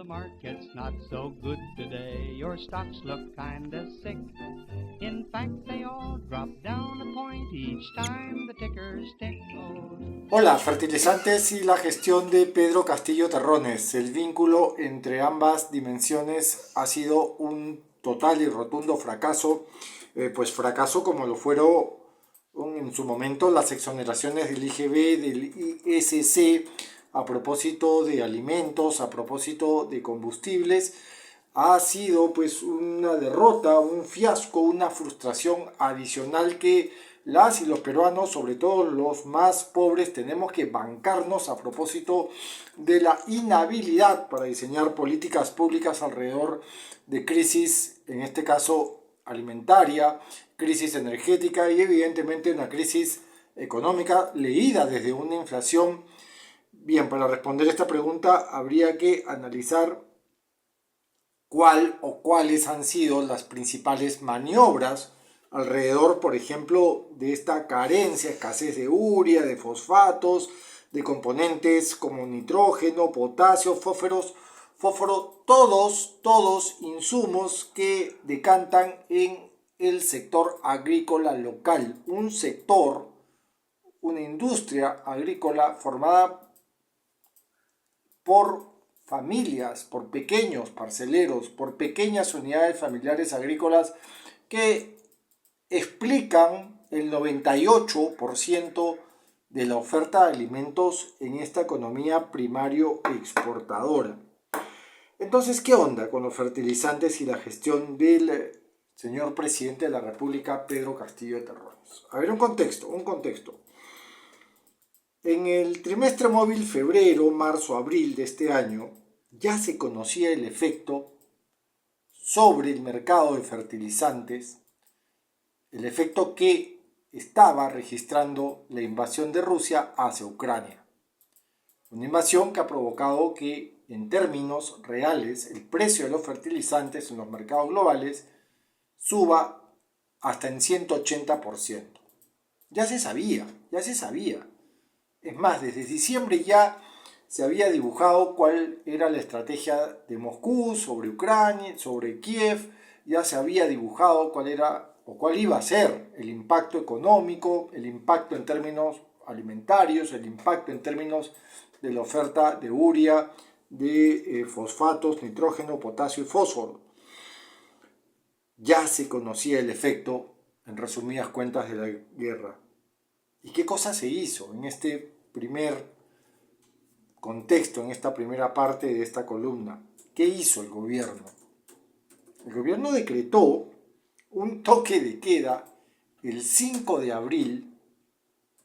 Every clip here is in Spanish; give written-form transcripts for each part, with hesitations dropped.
market's not so good today. Your stocks look kinda sick. In fact, they all drop down a point each time the tickers tick. Hola, fertilizantes y la gestión de Pedro Castillo Terrones. El vínculo entre ambas dimensiones ha sido un total y rotundo fracaso, pues fracaso como lo fueron en su momento las exoneraciones del IGB, del ISC, a propósito de alimentos, a propósito de combustibles. Ha sido pues una derrota, un fiasco, una frustración adicional que las y los peruanos, sobre todo los más pobres, tenemos que bancarnos a propósito de la inhabilidad para diseñar políticas públicas alrededor de crisis, en este caso alimentaria, crisis energética y evidentemente una crisis económica leída desde una inflación. Bien, para responder esta pregunta habría que analizar cuál o cuáles han sido las principales maniobras alrededor, por ejemplo, de esta carencia, escasez de urea, de fosfatos, de componentes como nitrógeno, potasio, fósforo, todos insumos que decantan en el sector agrícola local, un sector, una industria agrícola formada por familias, por pequeños parceleros, por pequeñas unidades familiares agrícolas que explican el 98% de la oferta de alimentos en esta economía primario exportadora. Entonces, ¿qué onda con los fertilizantes y la gestión del señor presidente de la República, Pedro Castillo Terrones? A ver, un contexto. En el trimestre móvil febrero, marzo, abril de este año, ya se conocía el efecto sobre el mercado de fertilizantes, el efecto que estaba registrando la invasión de Rusia hacia Ucrania. Una invasión que ha provocado que, en términos reales, el precio de los fertilizantes en los mercados globales suba hasta en 180%. Ya se sabía. Es más, desde diciembre ya se había dibujado cuál era la estrategia de Moscú sobre Ucrania, sobre Kiev, ya se había dibujado cuál era o cuál iba a ser el impacto económico, el impacto en términos alimentarios, el impacto en términos de la oferta de urea, de fosfatos, nitrógeno, potasio y fósforo. Ya se conocía el efecto, en resumidas cuentas, de la guerra. ¿Y qué cosa se hizo en este primer contexto, en esta primera parte de esta columna? ¿Qué hizo el gobierno? El gobierno decretó un toque de queda el 5 de abril,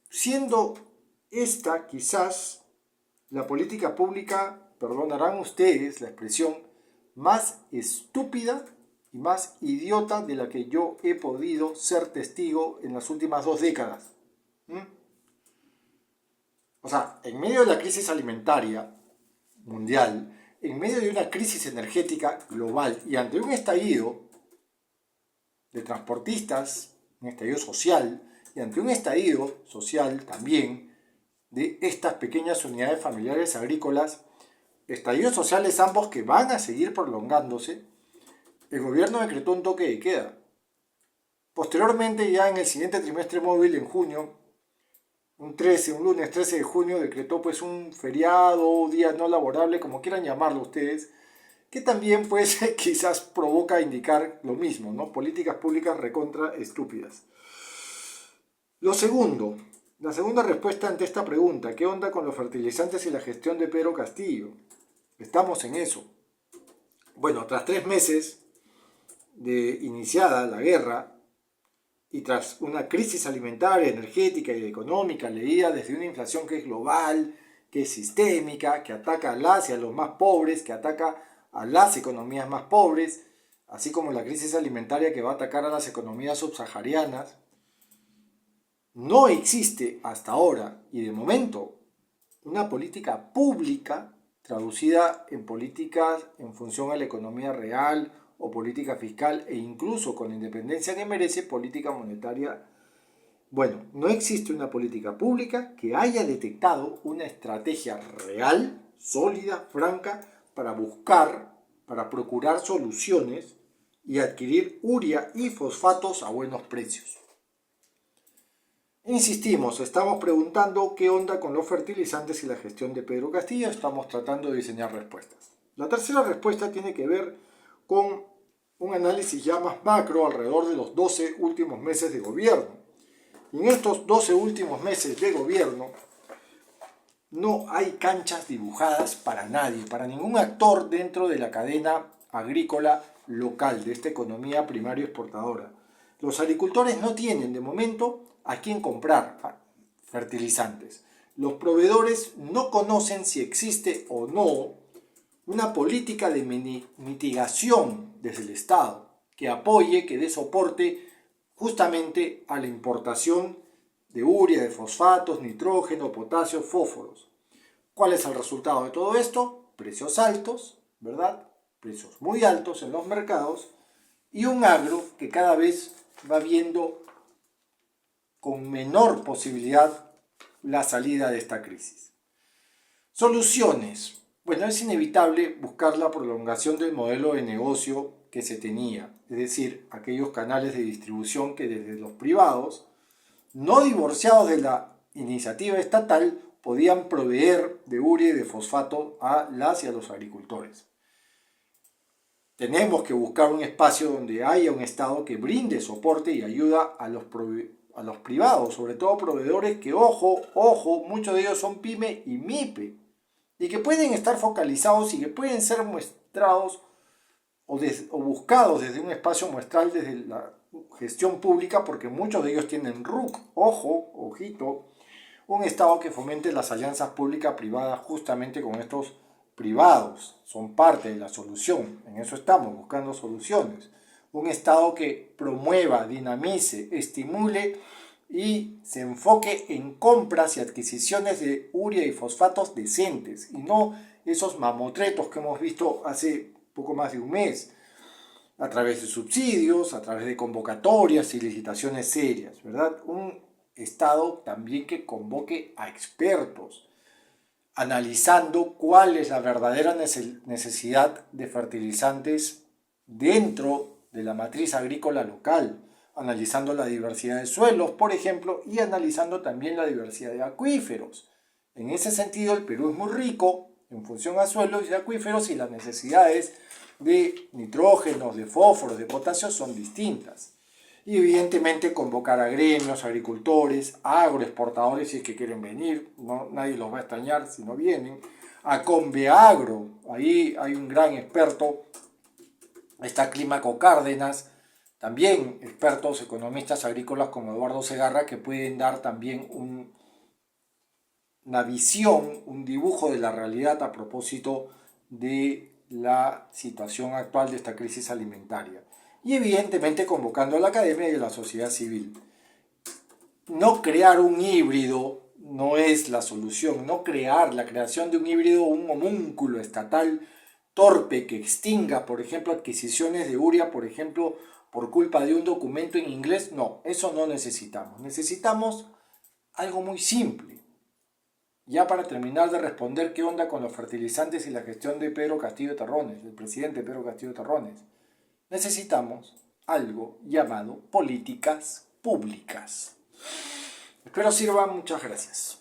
siendo esta quizás la política pública, perdonarán ustedes la expresión, más estúpida y más idiota de la que yo he podido ser testigo en las últimas 2 décadas. O sea, en medio de la crisis alimentaria mundial, en medio de una crisis energética global y ante un estallido de transportistas, un estallido social, y ante un estallido social también de estas pequeñas unidades familiares agrícolas, estallidos sociales ambos que van a seguir prolongándose, el gobierno decretó un toque de queda. Posteriormente, ya en el siguiente trimestre móvil, en junio, un lunes 13 de junio, decretó pues un feriado, día no laborable, como quieran llamarlo ustedes, que también pues quizás provoca indicar lo mismo, ¿no? Políticas públicas recontra estúpidas. La segunda respuesta ante esta pregunta, ¿qué onda con los fertilizantes y la gestión de Pedro Castillo? Estamos en eso. Bueno, tras 3 meses de iniciada la guerra, y tras una crisis alimentaria, energética y económica leída desde una inflación que es global, que es sistémica, que ataca a las y a los más pobres, que ataca a las economías más pobres, así como la crisis alimentaria que va a atacar a las economías subsaharianas, no existe hasta ahora y de momento una política pública traducida en políticas en función a la economía real o política fiscal e incluso con la independencia que merece política monetaria. Bueno, no existe una política pública que haya detectado una estrategia real, sólida, franca, para procurar soluciones y adquirir urea y fosfatos a buenos precios. Insistimos, estamos preguntando qué onda con los fertilizantes y la gestión de Pedro Castillo. Estamos tratando de diseñar respuestas. La tercera respuesta tiene que ver con un análisis ya más macro alrededor de los 12 últimos meses de gobierno. Y en estos 12 últimos meses de gobierno no hay canchas dibujadas para nadie, para ningún actor dentro de la cadena agrícola local, de esta economía primaria exportadora. Los agricultores no tienen de momento a quién comprar fertilizantes. Los proveedores no conocen si existe o no una política de mitigación desde el Estado que apoye, que dé soporte justamente a la importación de urea, de fosfatos, nitrógeno, potasio, fósforos. ¿Cuál es el resultado de todo esto? Precios altos, ¿verdad? Precios muy altos en los mercados y un agro que cada vez va viendo con menor posibilidad la salida de esta crisis. Soluciones. Bueno, es inevitable buscar la prolongación del modelo de negocio que se tenía, es decir, aquellos canales de distribución que desde los privados, no divorciados de la iniciativa estatal, podían proveer de urea y de fosfato a las y a los agricultores. Tenemos que buscar un espacio donde haya un Estado que brinde soporte y ayuda a los privados, sobre todo proveedores que, ojo, muchos de ellos son PYME y MIPE, y que pueden estar focalizados y que pueden ser muestrados o buscados desde un espacio muestral desde la gestión pública, porque muchos de ellos tienen RUC, ojito, un Estado que fomente las alianzas pública-privadas justamente con estos privados, son parte de la solución, en eso estamos, buscando soluciones. Un Estado que promueva, dinamice, estimule y se enfoque en compras y adquisiciones de urea y fosfatos decentes y no esos mamotretos que hemos visto hace poco más de un mes, a través de subsidios, a través de convocatorias y licitaciones serias, ¿verdad? Un Estado también que convoque a expertos, analizando cuál es la verdadera necesidad de fertilizantes dentro de la matriz agrícola local, analizando la diversidad de suelos, por ejemplo, y analizando también la diversidad de acuíferos. En ese sentido, el Perú es muy rico en función a suelos y acuíferos y las necesidades de nitrógenos, de fósforos, de potasio son distintas. Y evidentemente convocar a gremios, agricultores, agroexportadores si es que quieren venir, nadie los va a extrañar si no vienen, a Conveagro, ahí hay un gran experto, está Clímaco Cárdenas, también expertos economistas agrícolas como Eduardo Segarra que pueden dar también una visión, un dibujo de la realidad a propósito de la situación actual de esta crisis alimentaria. Y evidentemente convocando a la academia y a la sociedad civil. No crear un híbrido no es la solución, la creación de un híbrido, un homúnculo estatal torpe que extinga, por ejemplo, adquisiciones de urea, por ejemplo, por culpa de un documento en inglés, no, eso no necesitamos. Necesitamos algo muy simple. Ya para terminar de responder qué onda con los fertilizantes y la gestión de Pedro Castillo Terrones, el presidente Pedro Castillo Terrones, necesitamos algo llamado políticas públicas. Espero sirva, muchas gracias.